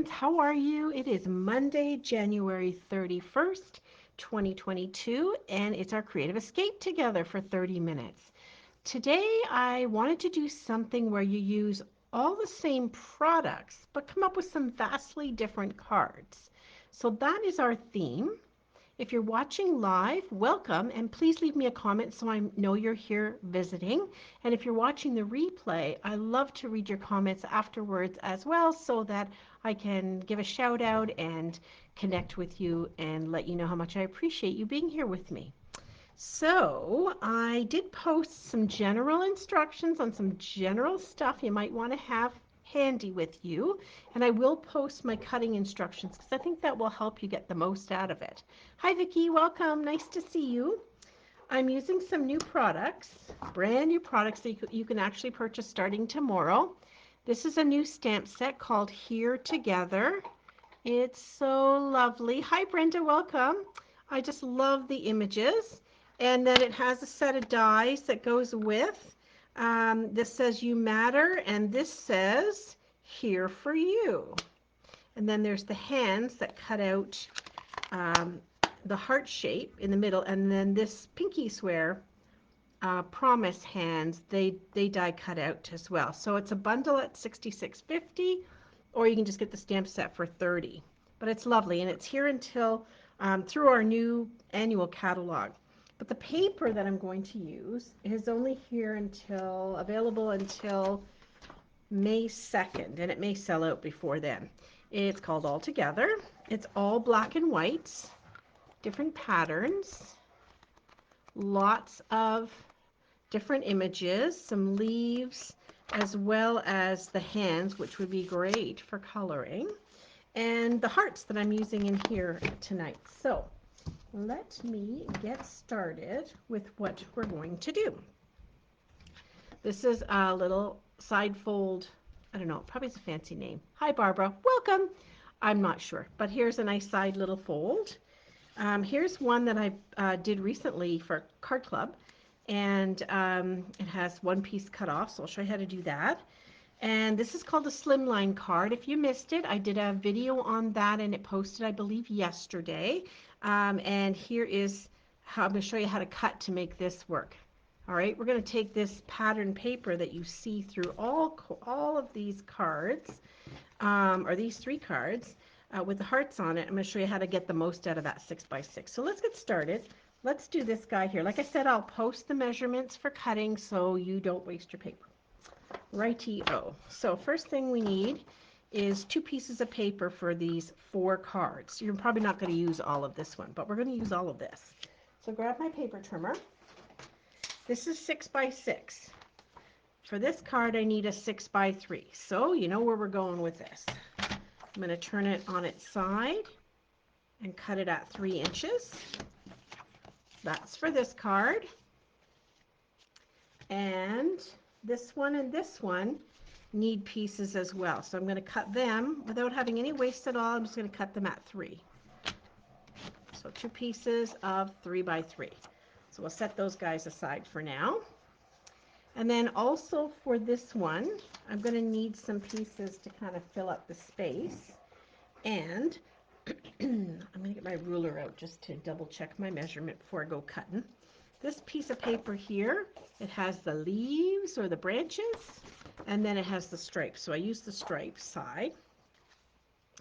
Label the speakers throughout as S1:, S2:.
S1: friends. How are you? It is Monday, January 31st, 2022, and it's our creative escape together for 30 minutes. Today, I wanted to do something where you use all the same products, but come up with some vastly different cards. So that is our theme. If you're watching live, welcome, and please leave me a comment so I know you're here visiting. And if you're watching the replay, I love to read your comments afterwards as well so that I can give a shout out and connect with you and let you know how much I appreciate you being here with me. So I did post some general instructions on some general stuff you might want to have handy with you, and I will post my cutting instructions because I think that will help you get the most out of it. Hi Vicki, welcome, nice to see you. I'm using some new products, brand new products that you can actually purchase starting tomorrow. This is a new stamp set called Here Together. It's so lovely. Hi Brenda, welcome. I just love the images. And then it has a set of dies that goes with. This says you matter, and this says here for you. And then there's the hands that cut out the heart shape in the middle, and then this pinky swear promise hands, they die cut out as well. So it's a bundle at $66.50, or you can just get the stamp set for $30. But it's lovely, and it's here until through our new annual catalog. But the paper that I'm going to use is only here until available until May 2nd, and it may sell out before then. It's called All Together. It's all black and white, different patterns, lots of different images, some leaves, as well as the hands, which would be great for coloring, and the hearts that I'm using in here tonight. So let me get started with what we're going to do. This is a little side fold. I don't know, probably it's a fancy name. Hi Barbara, welcome. I'm not sure, but here's a nice side little fold. Here's one that I did recently for Card Club, and it has one piece cut off, so I'll show you how to do that. And this is called a Slimline Card. If you missed it, I did a video on that and it posted, I believe, yesterday. And here is how I'm going to show you how to cut to make this work. All right, we're going to take this pattern paper that you see through all of these cards, or these three cards, with the hearts on it. I'm going to show you how to get the most out of that 6x6. So let's get started. Let's do this guy here. Like I said, I'll post the measurements for cutting so you don't waste your paper. Righty-o. So first thing we need is 2 pieces of paper for these 4 cards. You're probably not going to use all of this one, but we're going to use all of this. So grab my paper trimmer. This is 6x6. For this card, I need a 6x3. So you know where we're going with this. I'm going to turn it on its side and cut it at 3 inches. That's for this card. And this one and this one need pieces as well. So I'm going to cut them without having any waste at all. I'm just going to cut them at 3. So 2 pieces of 3x3. So we'll set those guys aside for now. And then also for this one, I'm going to need some pieces to kind of fill up the space. And I'm going to get my ruler out just to double check my measurement before I go cutting. This piece of paper here, it has the leaves or the branches, and then it has the stripes. So I use the stripe side.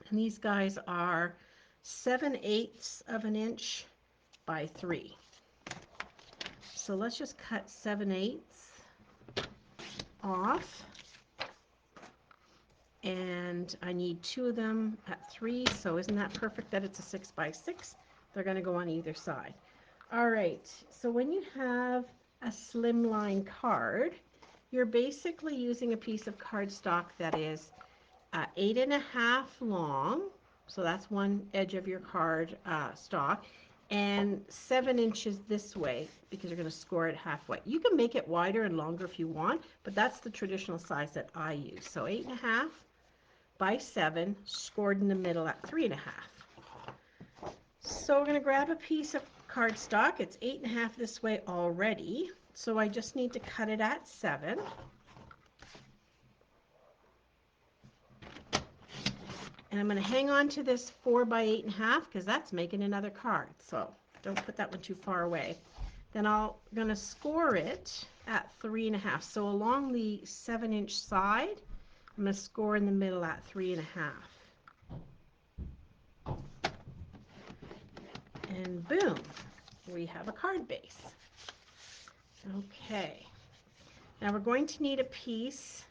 S1: And these guys are 7/8 of an inch by 3. So let's just cut 7/8 off. And I need 2 of them at 3. So isn't that perfect that it's a 6x6? They're going to go on either side. All right, so when you have a slimline card, you're basically using a piece of cardstock that is 8.5 long, so that's one edge of your card stock, and 7 inches this way because you're going to score it halfway. You can make it wider and longer if you want, but that's the traditional size that I use. So 8.5 by 7, scored in the middle at 3.5. So we're going to grab a piece of cardstock. It's 8.5 this way already, so I just need to cut it at 7. And I'm going to hang on to this 4 by 8.5 because that's making another card. So don't put that one too far away. Then I'm going to score it at 3.5. So along the 7-inch side, I'm going to score in the middle at 3.5. And boom, we have a card base. Okay, now we're going to need a piece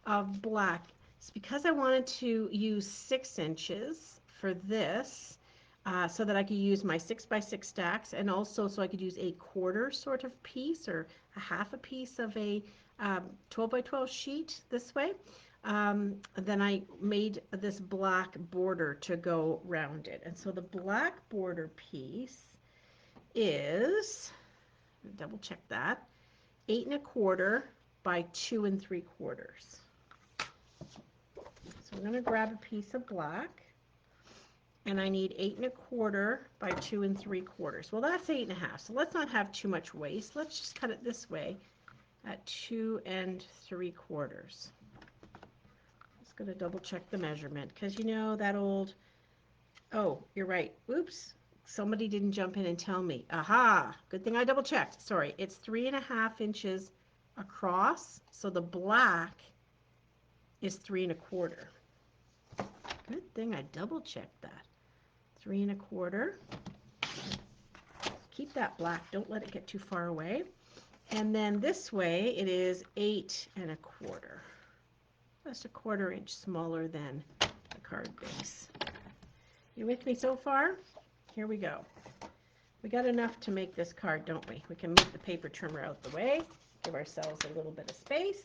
S1: of black. It's because I wanted to use 6 inches for this, so that I could use my 6 by 6 stacks, and also so I could use a quarter sort of piece or a half a piece of a 12 by 12 sheet this way. Then I made this black border to go round it. And so the black border piece is, double check that, 8 1/4 by 2 3/4. So I'm going to grab a piece of black, and I need 8 1/4 by 2 3/4. Well, that's 8 1/2. So let's not have too much waste. Let's just cut it this way at 2 3/4. Just going to double check the measurement because you know that old, oh, you're right. Oops. Somebody didn't jump in and tell me. Aha! Good thing I double checked. Sorry, it's 3.5 inches across. So the black is 3 1/4. Good thing I double checked that. 3 1/4. Keep that black. Don't let it get too far away. And then this way it is 8 1/4. Just a 1/4 inch smaller than the card base. You with me so far? Here we go. We got enough to make this card, don't we? We can move the paper trimmer out the way, give ourselves a little bit of space.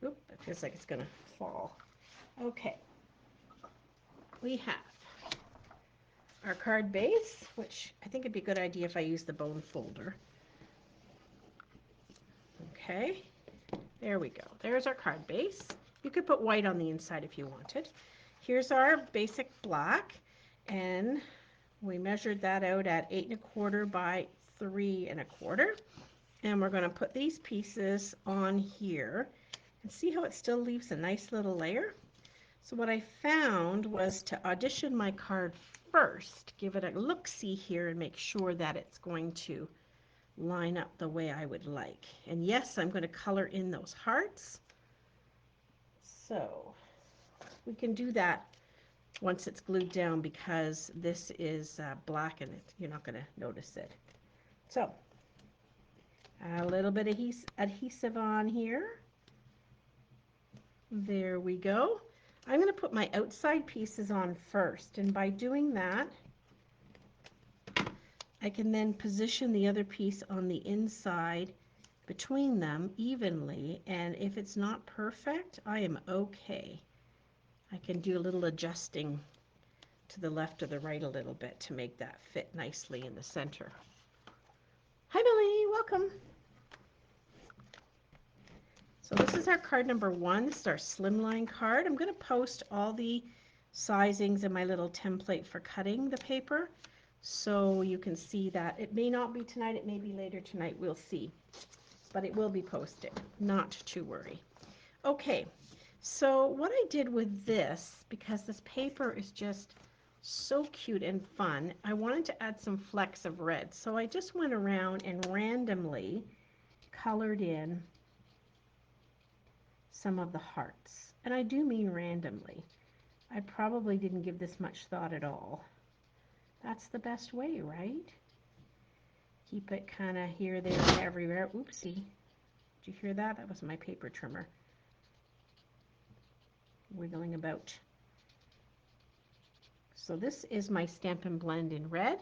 S1: Oop, it feels like it's going to fall. Okay. We have our card base, which I think it'd be a good idea if I use the bone folder. Okay. There we go. There's our card base. You could put white on the inside if you wanted. Here's our basic black, and we measured that out at 8 1/4 by 3 1/4. And we're going to put these pieces on here and see how it still leaves a nice little layer. So what I found was to audition my card first, give it a look-see here and make sure that it's going to line up the way I would like. And yes, I'm going to color in those hearts. So we can do that once it's glued down because this is black and you're not going to notice it. So a little bit of adhesive on here. There we go. I'm going to put my outside pieces on first, and by doing that I can then position the other piece on the inside between them evenly, and if it's not perfect, I am okay. I can do a little adjusting to the left or the right a little bit to make that fit nicely in the center. Hi Melanie, welcome. So this is our card number 1. This is our Slimline card. I'm going to post all the sizings in my little template for cutting the paper, so you can see that. It may not be tonight, it may be later tonight, we'll see. But it will be posted, not to worry. Okay, so what I did with this, because this paper is just so cute and fun, I wanted to add some flecks of red. So I just went around and randomly colored in some of the hearts. And I do mean randomly. I probably didn't give this much thought at all. That's the best way, right? Keep it kind of here, there, and everywhere. Oopsie. Did you hear that? That was my paper trimmer wiggling about. So this is my Stampin' Blend in red,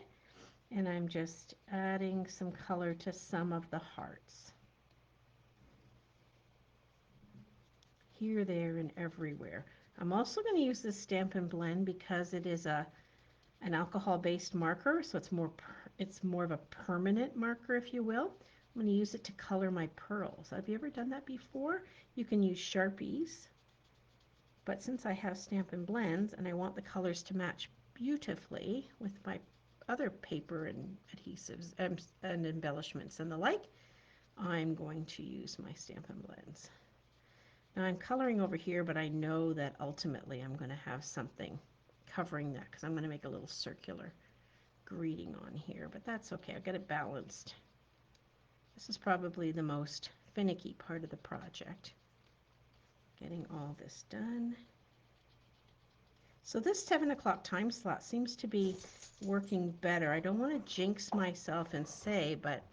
S1: and I'm just adding some color to some of the hearts. Here, there, and everywhere. I'm also going to use this Stampin' Blend because it is an alcohol-based marker, so it's more of a permanent marker, if you will. I'm going to use it to color my pearls. Have you ever done that before? You can use Sharpies, but since I have Stampin' Blends and I want the colors to match beautifully with my other paper and adhesives and embellishments and the like, I'm going to use my Stampin' Blends. Now I'm coloring over here, but I know that ultimately I'm going to have something covering that because I'm going to make a little circular greeting on here, but that's okay. I'll get it balanced. This is probably the most finicky part of the project, getting all this done. So this 7 o'clock time slot seems to be working better. I don't want to jinx myself and say, but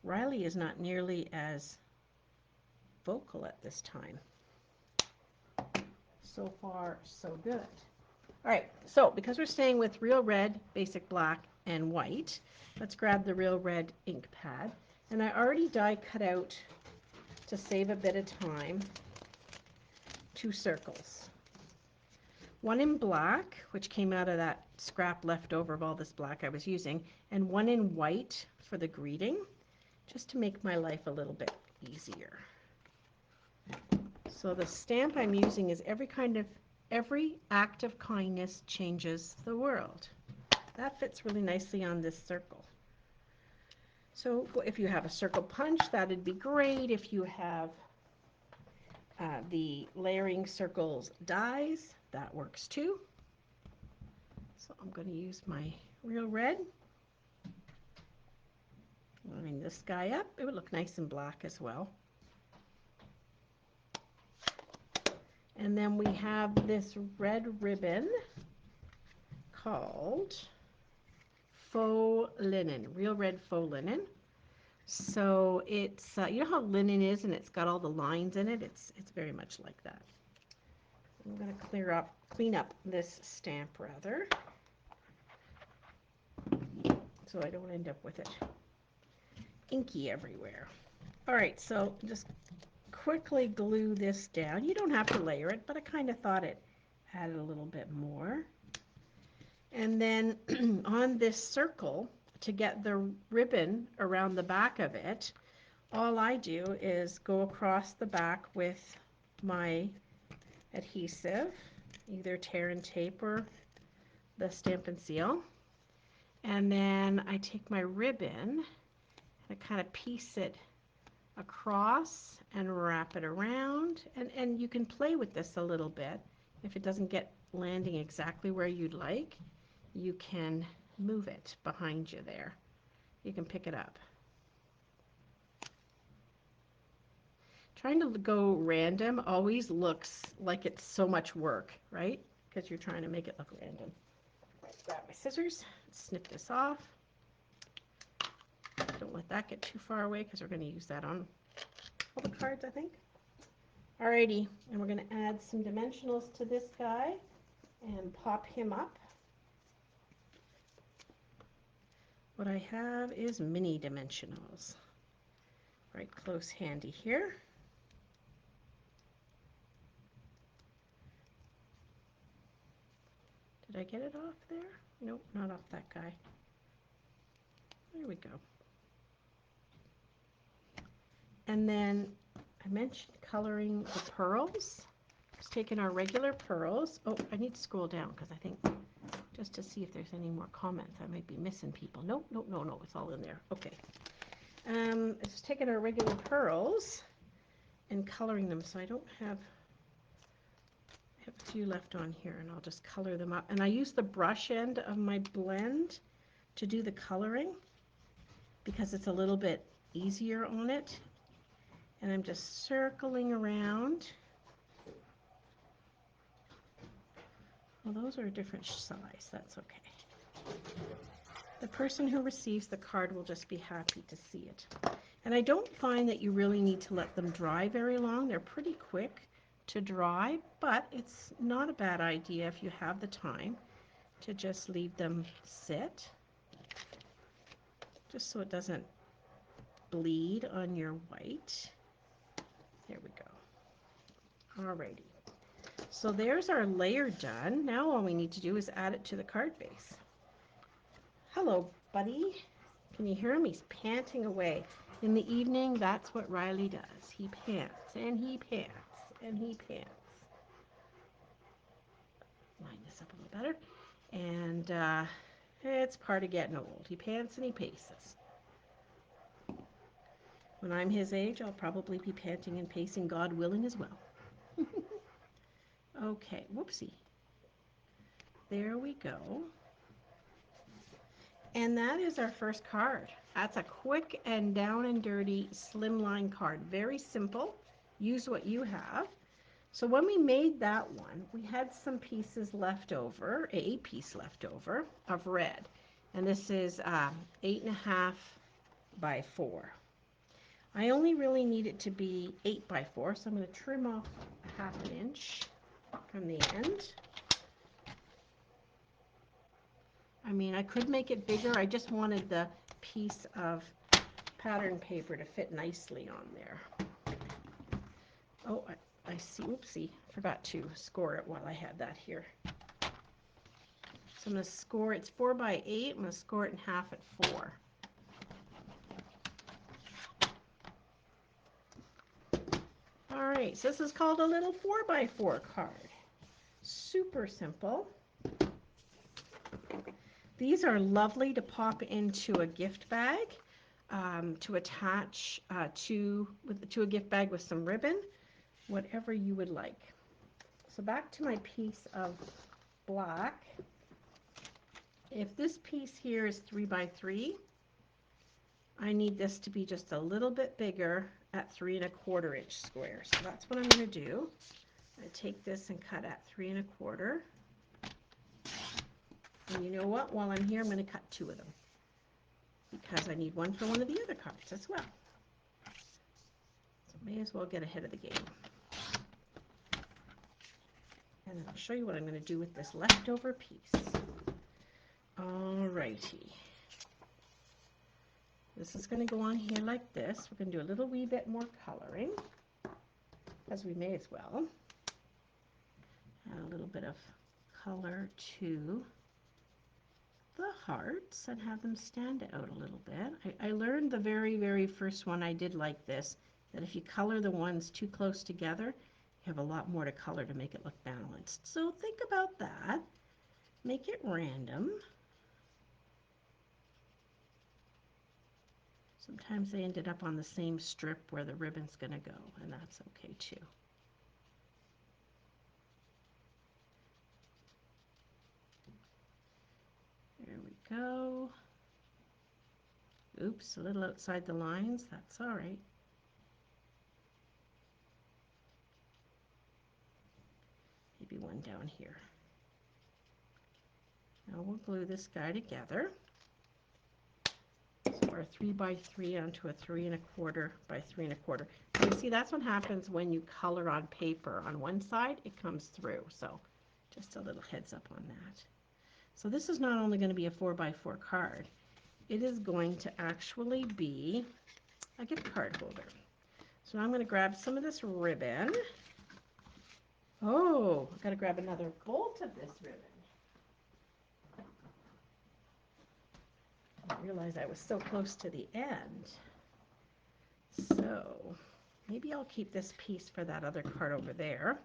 S1: Riley is not nearly as vocal at this time. So far, so good. All right, so because we're staying with real red, basic black, and white, let's grab the real red ink pad. And I already die cut out, to save a bit of time, 2 circles. One in black, which came out of that scrap left over of all this black I was using, and one in white for the greeting, just to make my life a little bit easier. So the stamp I'm using is every act of kindness changes the world. That fits really nicely on this circle. So if you have a circle punch, that'd be great. If you have the layering circles dies, that works too. So I'm going to use my real red. Line this guy up. It would look nice in black as well. And then we have this red ribbon called faux linen, real red faux linen. So it's, you know how linen is and it's got all the lines in it? It's very much like that. I'm going to clean up this stamp rather, so I don't end up with it inky everywhere. All right, so just quickly glue this down. You don't have to layer it, but I kind of thought it added a little bit more. And then on this circle, to get the ribbon around the back of it, all I do is go across the back with my adhesive, either tear and tape or the Stampin' Seal. And then I take my ribbon and I kind of piece it across and wrap it around. And you can play with this a little bit. If it doesn't get landing exactly where you'd like, you can move it behind you there. You can pick it up. Trying to go random always looks like it's so much work, right? Because you're trying to make it look random. Grab my scissors, snip this off. Don't let that get too far away because we're going to use that on all the cards, I think. Alrighty, and we're going to add some dimensionals to this guy and pop him up. What I have is mini dimensionals. Right close handy here. Did I get it off there? Nope, not off that guy. There we go. And then I mentioned coloring the pearls. Just taking our regular pearls. Oh, I need to scroll down because I think just to see if there's any more comments. I might be missing people. Nope, nope, no, it's all in there. Okay. Just taking our regular pearls and coloring them. So I have a few left on here, and I'll just color them up. And I use the brush end of my blend to do the coloring because it's a little bit easier on it. And I'm just circling around. Well, those are a different size. That's okay. The person who receives the card will just be happy to see it. And I don't find that you really need to let them dry very long. They're pretty quick to dry, but it's not a bad idea if you have the time to just leave them sit, just so it doesn't bleed on your white. There we go. Alrighty. So there's our layer done. Now all we need to do is add it to the card base. Hello, buddy. Can you hear him? He's panting away. In the evening, that's what Riley does. He pants, and he pants, and he pants. Line this up a little better. And it's part of getting old. He pants and he paces. When I'm his age, I'll probably be panting and pacing, God willing, as well. Okay, whoopsie. There we go. And that is our first card. That's a quick and down and dirty slimline card. Very simple. Use what you have. So when we made that one, we had some pieces left over, a piece left over of red. And this is 8.5 by 4. I only really need it to be 8 by 4, so I'm going to trim off a 1/2 inch from the end. I mean, I could make it bigger. I just wanted the piece of pattern paper to fit nicely on there. Oh, I see. Oopsie. Forgot to score it while I had that here. So I'm going to score, it's 4 by 8. I'm going to score it in half at 4. All right, so this is called a little 4 by 4 card. Super simple. These are lovely to pop into a gift bag, to attach to a gift bag with some ribbon, whatever you would like. So back to my piece of black. If this piece here is 3 by 3, I need this to be just a little bit bigger at 3 1/4 inch squares. So that's what I'm going to do. I take this and cut at 3 1/4. And you know what? While I'm here, I'm going to cut 2 of them because I need one for one of the other cards as well. So may as well get ahead of the game. And then I'll show you what I'm going to do with this leftover piece. Alrighty. This is going to go on here like this. We're going to do a little wee bit more coloring, as we may as well. Add a little bit of color to the hearts and have them stand out a little bit. I learned the very first one I did like this, that if you color the ones too close together, you have a lot more to color to make it look balanced. So think about that. Make it random. Sometimes they ended up on the same strip where the ribbon's going to go, and that's okay too. There we go. Oops, a little outside the lines. That's all right. Maybe one down here. Now we'll glue this guy together. So our 3 by 3 onto a 3 1/4 by 3 1/4. And you see, that's what happens when you color on paper. On one side, it comes through. So just a little heads up on that. So this is not only going to be a 4 by 4 card, it is going to actually be a gift card holder. So I'm going to grab some of this ribbon. Oh, I've got to grab another bolt of this ribbon. I realized I was so close to the end. So maybe I'll keep this piece for that other card over there.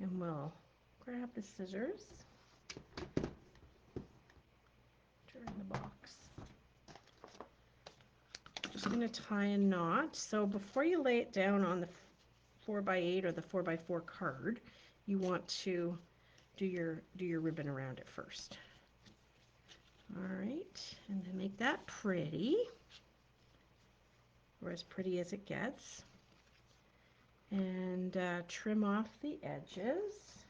S1: And we'll grab the scissors, turn the box. Just going to tie a knot. So before you lay it down on the 4 by 8 or the 4 by 4 card, you want to do your ribbon around it first. All right, and then make that pretty, or as pretty as it gets. And trim off the edges.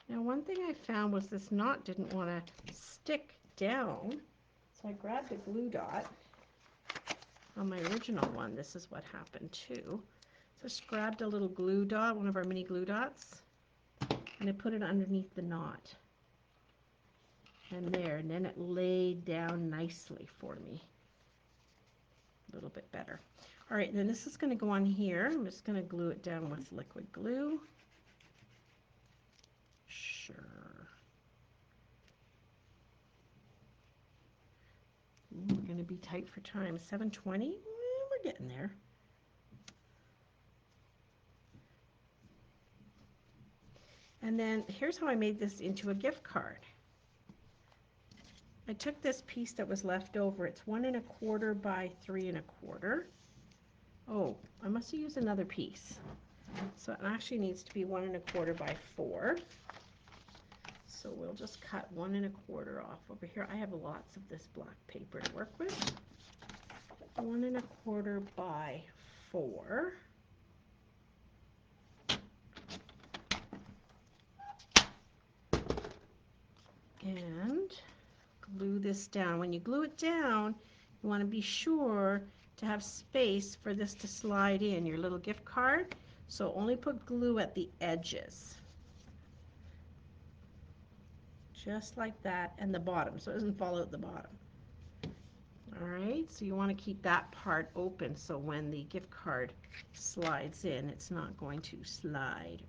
S1: Now one thing I found was this knot didn't want to stick down, so I grabbed a glue dot. On my original one, this is what happened too. So just grabbed a little glue dot, one of our mini glue dots, and I put it underneath the knot. And there, and then it laid down nicely for me. A little bit better. All right, then this is going to go on here. I'm just going to glue it down with liquid glue. Sure. Ooh, we're going to be tight for time. 7:20. We're getting there. And then here's how I made this into a gift card. I took this piece that was left over. It's 1 1/4 by 3 1/4. Oh, I must have used another piece. So it actually needs to be 1 1/4 by 4. So we'll just cut 1 1/4 off over here. I have lots of this black paper to work with. 1 1/4 by 4. And glue this down. When you glue it down, you want to be sure to have space for this to slide in your little gift card. So only put glue at the edges. Just like that, and the bottom, so it doesn't fall out the bottom. All right, so you want to keep that part open so when the gift card slides in, it's not going to slide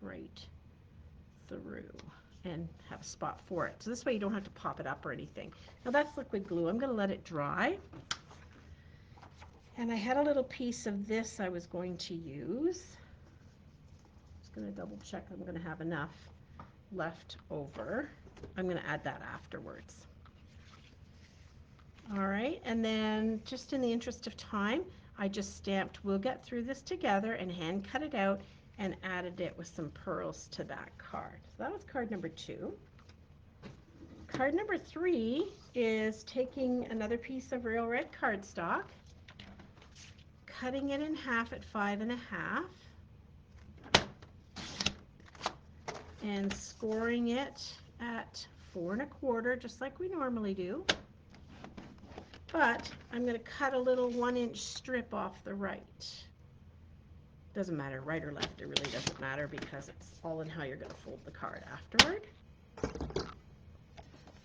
S1: right through and have a spot for it. So this way you don't have to pop it up or anything. Now that's liquid glue. I'm going to let it dry. And I had a little piece of this I was going to use. Just going to double check I'm going to have enough left over. I'm going to add that afterwards. All right, and then just in the interest of time, I just stamped "We'll get through this together" and hand cut it out and added it with some pearls to that card. So that was card number 2. Card number 3 is taking another piece of real red cardstock, cutting it in half at 5 1/2, and scoring it at 4 1/4, just like we normally do. But I'm going to cut a little 1-inch strip off the right. Doesn't matter right or left, it really doesn't matter because it's all in how you're going to fold the card afterward. I'm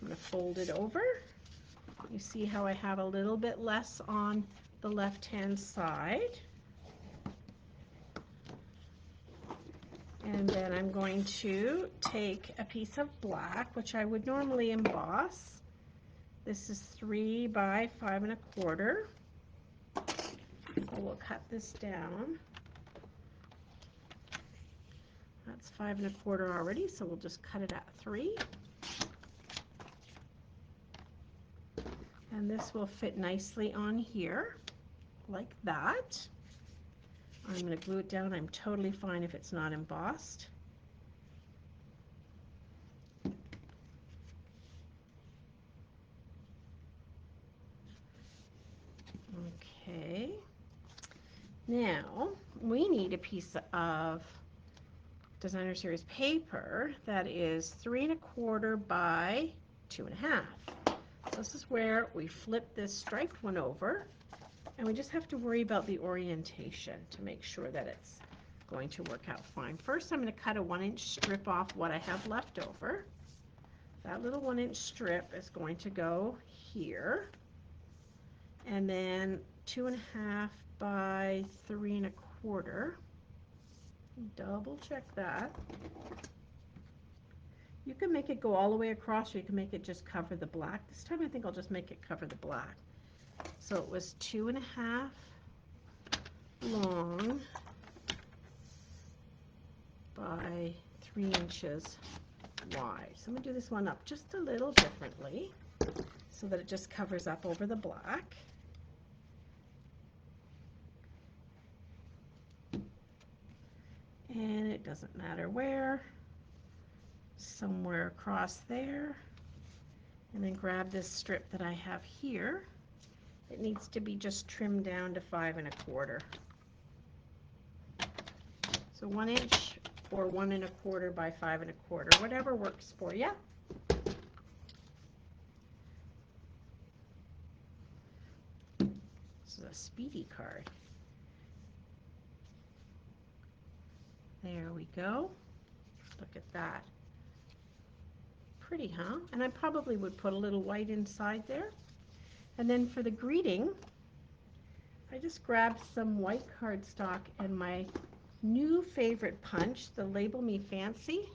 S1: going to fold it over. You see how I have a little bit less on the left-hand side. And then I'm going to take a piece of black, which I would normally emboss. This is 3 by 5 1/4. So we'll cut this down. That's 5 1/4 already, so we'll just cut it at 3. And this will fit nicely on here, like that. I'm going to glue it down. I'm totally fine if it's not embossed. Okay. Now, we need a piece of Designer Series paper that is 3 1/4 by 2 1/2. So this is where we flip this striped one over, and we just have to worry about the orientation to make sure that it's going to work out fine. First, I'm going to cut a 1-inch strip off what I have left over. That little 1-inch strip is going to go here, and then 2 1/2 by 3 1/4. Double check that. You can make it go all the way across, or you can make it just cover the black. This time I think I'll just make it cover the black. So it was 2 1/2 long by 3 inches wide. So I'm going to do this one up just a little differently so that it just covers up over the black. And it doesn't matter where, somewhere across there. And then grab this strip that I have here. It needs to be just trimmed down to 5 1/4. So 1 inch or 1 1/4 by 5 1/4, whatever works for you. This is a speedy card. There we go. Look at that. Pretty, huh? And I probably would put a little white inside there. And then for the greeting, I just grabbed some white cardstock and my new favorite punch, the Label Me Fancy.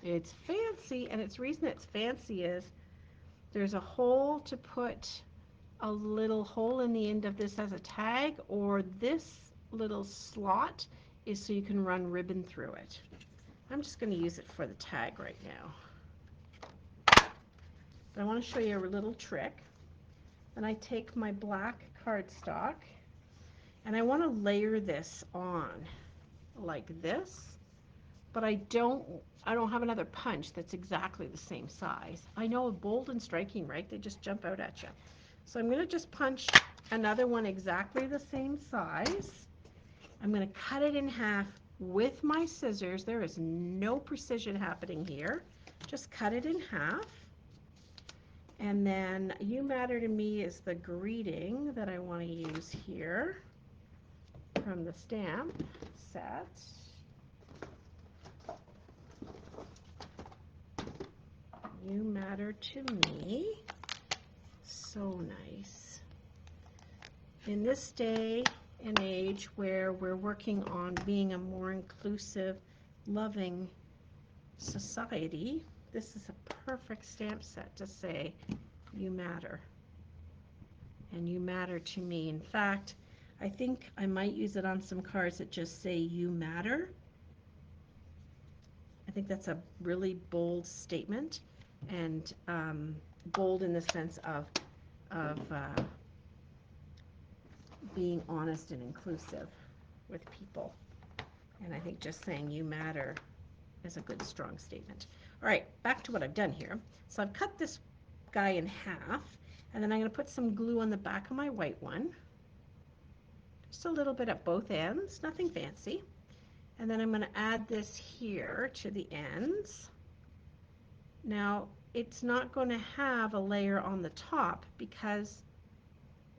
S1: It's fancy, and its reason it's fancy is there's a hole to put a little hole in the end of this as a tag, or this little slot is so you can run ribbon through it. I'm just going to use it for the tag right now. But I want to show you a little trick. Then I take my black cardstock and I want to layer this on like this, but I don't have another punch that's exactly the same size. I know, bold and striking, right? They just jump out at you. So I'm going to just punch another one exactly the same size. I'm going to cut it in half with my scissors. There is no precision happening here. Just cut it in half. And then You Matter to Me is the greeting that I want to use here from the stamp set. You matter to me. So nice. In this day and age where we're working on being a more inclusive, loving society, this is a perfect stamp set to say, you matter. And you matter to me. In fact, I think I might use it on some cards that just say, you matter. I think that's a really bold statement, and bold in the sense of being honest and inclusive with people. And I think just saying you matter is a good, strong statement. All right, back to what I've done here. So I've cut this guy in half, and then I'm going to put some glue on the back of my white one. Just a little bit at both ends, nothing fancy. And then I'm going to add this here to the ends. Now, it's not going to have a layer on the top because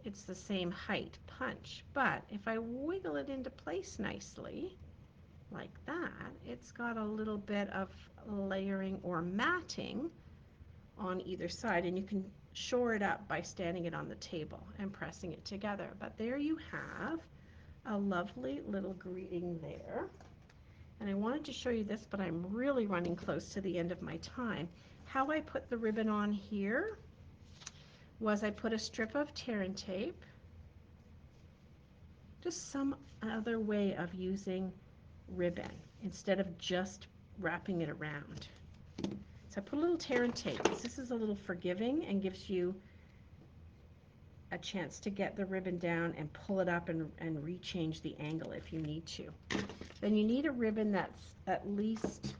S1: it's the same height punch. But if I wiggle it into place nicely, like that, it's got a little bit of layering or matting on either side, and you can shore it up by standing it on the table and pressing it together. But there you have a lovely little greeting there. And I wanted to show you this, but I'm really running close to the end of my time. How I put the ribbon on here was I put a strip of tear and tape, just some other way of using ribbon instead of just wrapping it around. So I put a little tear and tape. This is a little forgiving and gives you a chance to get the ribbon down and pull it up and rechange the angle if you need to. Then you need a ribbon that's at least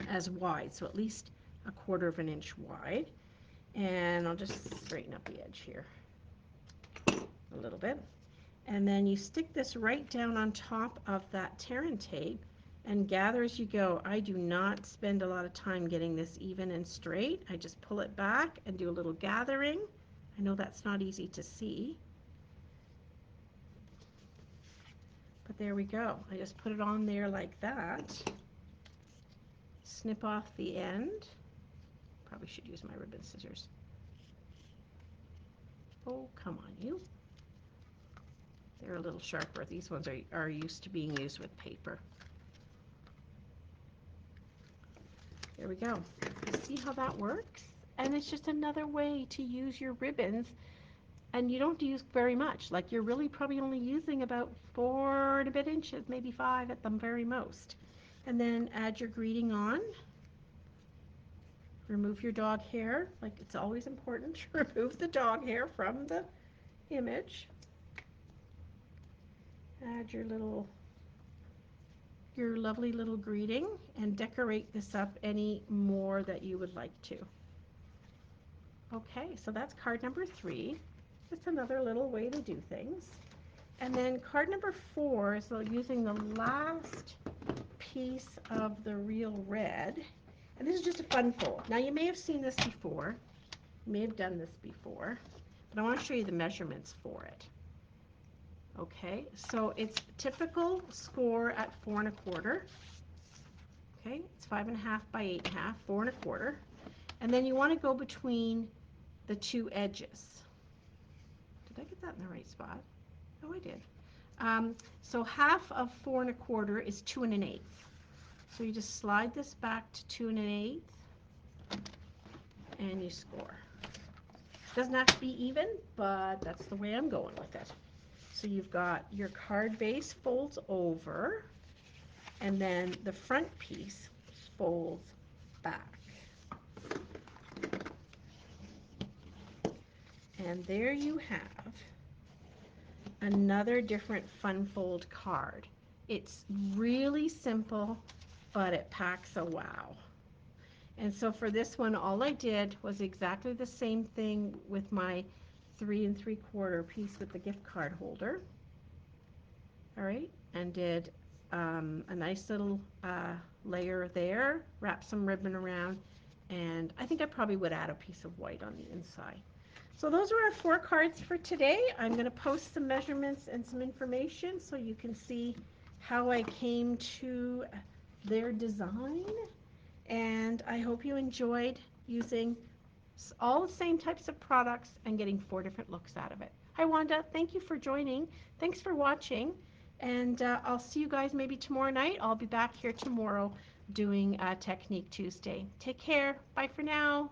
S1: as wide, so at least 1/4 of an inch wide. And I'll just straighten up the edge here a little bit. And then you stick this right down on top of that tear and tape and gather as you go. I do not spend a lot of time getting this even and straight. I just pull it back and do a little gathering. I know that's not easy to see, but there we go. I just put it on there like that. Snip off the end. Probably should use my ribbon scissors. Oh, come on, you. They're a little sharper. These ones are used to being used with paper. There we go. See how that works? And it's just another way to use your ribbons, and you don't use very much. Like, you're really probably only using about 4 and a bit inches, maybe 5 at the very most. And then add your greeting on. Remove your dog hair. Like, it's always important to remove the dog hair from the image. Add your lovely little greeting and decorate this up any more that you would like to. Okay, so that's card number 3. Just another little way to do things. And then card number 4 is using the last piece of the real red. And this is just a fun fold. Now, you may have seen this before. You may have done this before. But I want to show you the measurements for it. Okay, so it's typical score at 4 1/4. Okay, it's 5 1/2 by 8 1/2, 4 1/4. And then you want to go between the 2 edges. Did I get that in the right spot? Oh, I did. So half of 4 1/4 is 2 1/8. So you just slide this back to 2 1/8 and you score. Doesn't have to be even, but that's the way I'm going with it. So you've got your card base folds over, and then the front piece folds back. And there you have another different fun fold card. It's really simple, but it packs a wow. And so for this one, all I did was exactly the same thing with my 3 3/4 piece with the gift card holder. All right, and did a nice little layer there, wrap some ribbon around, and I think I probably would add a piece of white on the inside. So those are our 4 cards for today. I'm going to post some measurements and some information so you can see how I came to their design. And I hope you enjoyed using all the same types of products and getting 4 different looks out of it. Hi Wanda, thank you for joining. Thanks for watching. And I'll see you guys maybe tomorrow night. I'll be back here tomorrow doing Technique Tuesday. Take care. Bye for now.